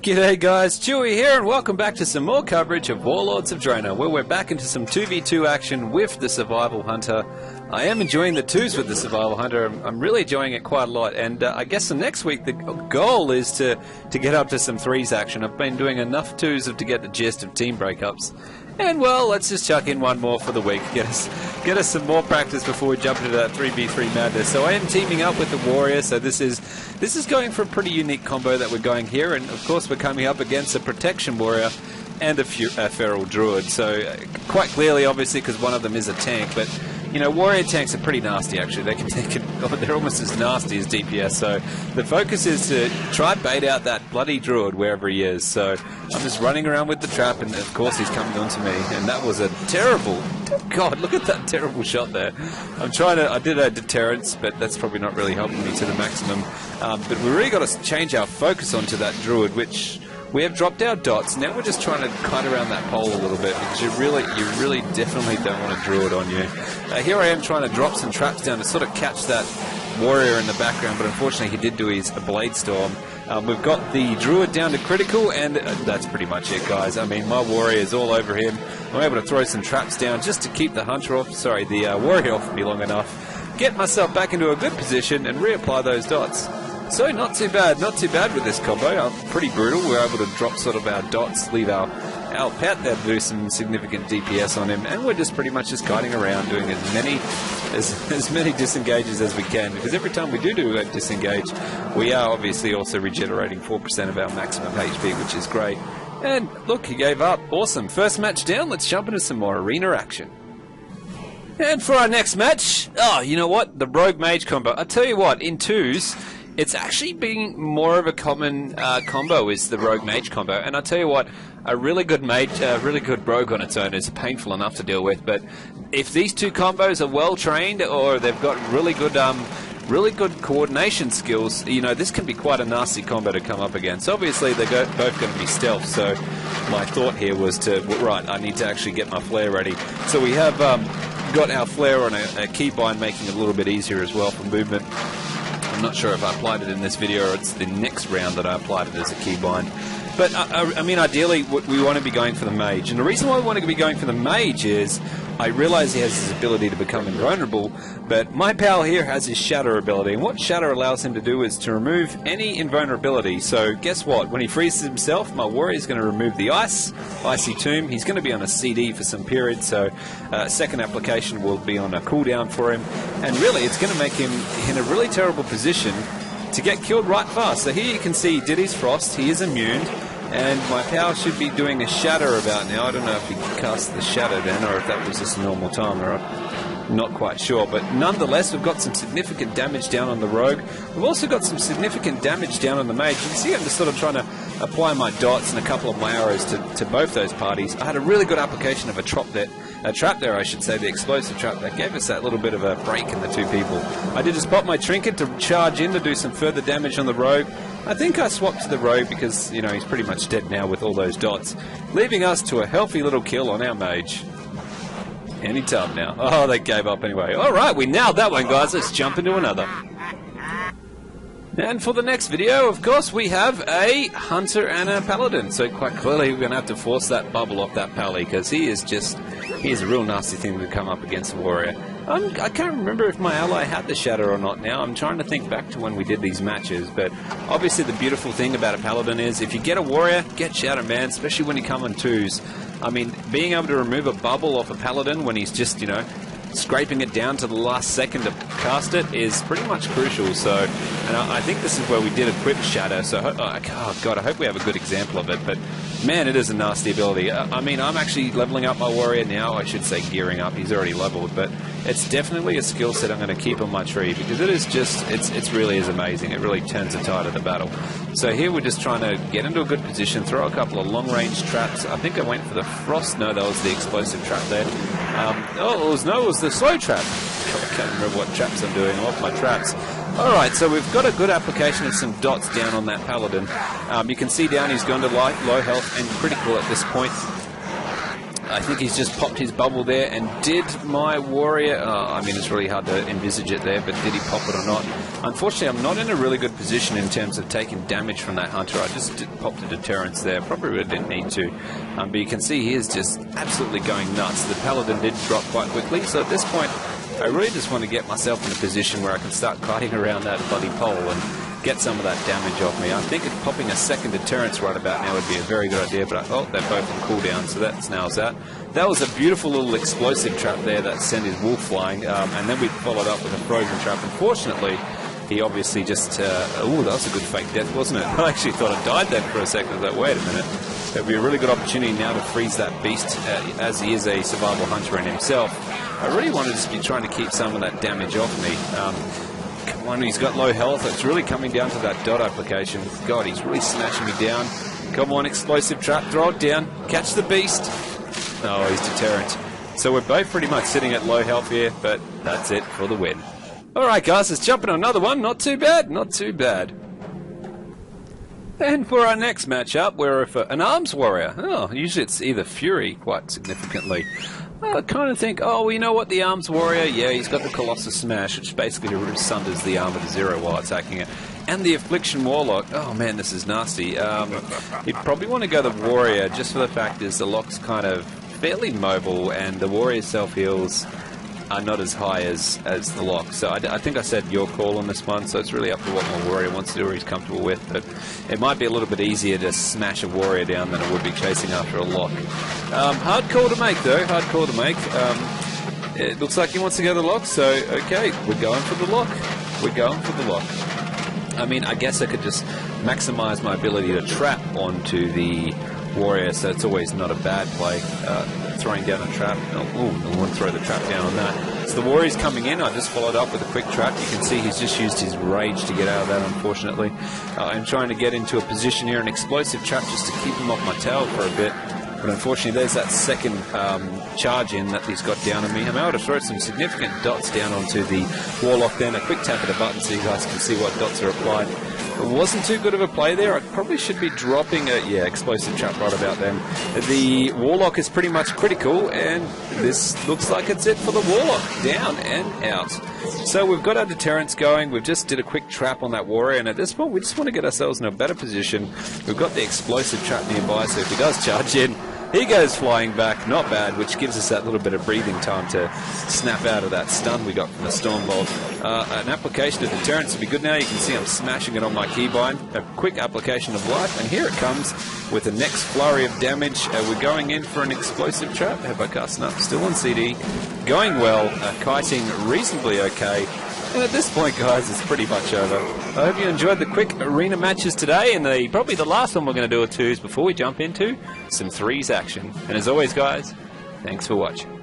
G'day guys, Chewy here and welcome back to some more coverage of Warlords of Draenor, where we're back into some 2v2 action with the Survival Hunter. I am enjoying the 2s with the Survival Hunter. I'm really enjoying it quite a lot, and I guess the next week the goal is to get up to some 3s action. I've been doing enough 2s to get the gist of team breakups. And well, let's just chuck in one more for the week. Get us some more practice before we jump into that 3v3 madness. So I am teaming up with the Warrior, so this is going for a pretty unique combo that we're going here, and of course we're coming up against a Protection Warrior and a Feral Druid. So quite clearly, obviously, because one of them is a tank, but you know, Warrior tanks are pretty nasty actually. They're almost as nasty as DPS, so the focus is to try bait out that bloody Druid wherever he is. So I'm just running around with the trap, and of course he's coming onto me, and that was a terrible, God, look at that terrible shot there. I did a deterrence, but that's probably not really helping me to the maximum. But we really got to change our focus onto that Druid, which we have dropped our dots. Now we're just trying to cut around that pole a little bit, because you really definitely don't want a Druid on you. Here I am trying to drop some traps down to sort of catch that Warrior in the background, but unfortunately he did do his Blade Storm. We've got the Druid down to critical, and that's pretty much it, guys. I mean, my Warrior is all over him. I'm able to throw some traps down just to keep the Warrior off me long enough, get myself back into a good position, and reapply those dots. So not too bad with this combo. Pretty brutal. We're able to drop sort of our dots, leave our pet there to do some significant DPS on him, and we're just pretty much just guiding around doing as many disengages as we can, because every time we do a disengage, we are obviously also regenerating 4% of our maximum HP, which is great. And look, he gave up. Awesome. First match down. Let's jump into some more arena action. And for our next match, you know what? The Rogue Mage combo. I tell you what, in 2s, it's actually being more of a common combo is the Rogue Mage combo, and I tell you what, a really good Mage, really good Rogue on its own is painful enough to deal with. But if these two combos are well trained, or they've got really good coordination skills, you know, this can be quite a nasty combo to come up against. Obviously, they're both going to be stealth, so my thought here was I need to actually get my flare ready. So we have got our flare on a keybind, making it a little bit easier as well for movement. I'm not sure if I applied it in this video or it's the next round that I applied it as a keybind. But, I mean, ideally, we want to be going for the Mage. And the reason why we want to be going for the Mage is I realize he has his ability to become invulnerable, but my pal here has his Shatter ability. And what Shatter allows him to do is to remove any invulnerability. So guess what? When he freezes himself, my Warrior is going to remove the Icy Tomb. He's going to be on a CD for some period, so second application will be on a cooldown for him. And really, it's going to make him in a really terrible position to get killed right fast. So here you can see he did his Frost. He is immune. And my pal should be doing a Shatter about now. I don't know if he cast the Shatter then, or if that was just a normal timer. I'm not quite sure. But nonetheless, we've got some significant damage down on the Rogue. We've also got some significant damage down on the Mage. You can see I'm just sort of trying to apply my dots and a couple of my arrows to both those parties. I had a really good application of a trap there, I should say, the explosive trap that gave us that little bit of a break in the two people. I did just pop my Trinket to charge in to do some further damage on the Rogue. I think I swapped to the Rogue because, you know, he's pretty much dead now with all those dots, leaving us to a healthy little kill on our Mage. Anytime now. Oh, they gave up anyway. Alright, we nailed that one, guys. Let's jump into another. And for the next video, of course, we have a Hunter and a Paladin. So quite clearly, we're going to have to force that bubble off that Pally, because he is a real nasty thing to come up against a Warrior. I can't remember if my ally had the Shatter or not now. I'm trying to think back to when we did these matches, but obviously the beautiful thing about a Paladin is if you get a Warrior, get Shatter, man, especially when you come on 2s. I mean, being able to remove a bubble off a Paladin when he's just, you know, scraping it down to the last second to cast it is pretty much crucial. So, and I think this is where we did equip Shatter. So, oh God, I hope we have a good example of it. But man, it is a nasty ability. I mean, I'm actually leveling up my Warrior now. I should say gearing up. He's already leveled, but it's definitely a skill set I'm going to keep on my tree, because it is just, it really is amazing. It really turns the tide of the battle. So here we're just trying to get into a good position, throw a couple of long-range traps. I think I went for the Frost. No, that was the explosive trap there. It was the slow trap. I can't remember what traps I'm doing. I'm off my traps. Alright, so we've got a good application of some dots down on that Paladin. You can see down he's gone to low health and critical at this point. I think he's just popped his bubble there, and did my warrior... Oh, I mean, it's really hard to envisage it there, but did he pop it or not? Unfortunately, I'm not in a really good position in terms of taking damage from that hunter. I just popped a deterrence there. Probably really didn't need to. But you can see he is just absolutely going nuts. The Paladin did drop quite quickly, so at this point, I really just want to get myself in a position where I can start kiting around that bloody pole and get some of that damage off me. I think popping a second deterrence right about now would be a very good idea, but they're both on cooldown, so that snails that. That was a beautiful little explosive trap there that sent his wolf flying, and then we followed up with a frozen trap. Unfortunately, he obviously just... oh, that was a good fake death, wasn't it? I actually thought I died then for a second. I was like, wait a minute. There'd be a really good opportunity now to freeze that beast, as he is a survival hunter in himself. I really wanted to just be trying to keep some of that damage off me. Come on, he's got low health. It's really coming down to that dot application. God, he's really smashing me down. Come on, explosive trap, throw it down. Catch the beast. Oh, he's deterrent. So we're both pretty much sitting at low health here, but that's it for the win. Alright guys, let's jump into another one. Not too bad, not too bad. And for our next matchup, we're for an Arms Warrior. Oh, usually it's either Fury, quite significantly. I kind of think, oh, well, you know what, the Arms Warrior, yeah, he's got the Colossus Smash, which basically sunders the armor to 0 while attacking it. And the Affliction Warlock, oh man, this is nasty. You'd probably want to go the Warrior, just for the fact is the Lock's kind of fairly mobile, and the Warrior's self-heals are not as high as the Lock. So I think I said your call on this one, so it's really up to what my Warrior wants to do or he's comfortable with. But it might be a little bit easier to smash a Warrior down than it would be chasing after a Lock. Hard call to make, though. Hard call to make. It looks like he wants to go to the Lock, so okay, we're going for the Lock. We're going for the Lock. I mean, I guess I could just maximize my ability to trap onto the Warrior, so it's always not a bad play. Throwing down a trap. Oh, I want to throw the trap down on that. So the Warrior's coming in. I just followed up with a quick trap. You can see he's just used his rage to get out of that, unfortunately. I'm trying to get into a position here, an explosive trap, just to keep him off my tail for a bit. But unfortunately, there's that second charge in that he's got down on me. I'm able to throw some significant dots down onto the Warlock then. A quick tap of the button so you guys can see what dots are applied. It wasn't too good of a play there. I probably should be dropping a... Yeah, explosive trap right about then. The Warlock is pretty much critical, and this looks like it's it for the Warlock. Down and out. So we've got our deterrence going. We've just did a quick trap on that Warrior, and at this point we just want to get ourselves in a better position. We've got the explosive trap nearby, so if he does charge in, he goes flying back, not bad, which gives us that little bit of breathing time to snap out of that stun we got from the Stormbolt. An application of deterrence would be good now. You can see I'm smashing it on my keybind. A quick application of life, and here it comes with the next flurry of damage. We're going in for an explosive trap. Have I cast up? Still on CD. Going well, kiting reasonably okay. And at this point, guys, it's pretty much over. I hope you enjoyed the quick arena matches today, and probably the last one we're going to do are 2s before we jump into some 3s action. And as always, guys, thanks for watching.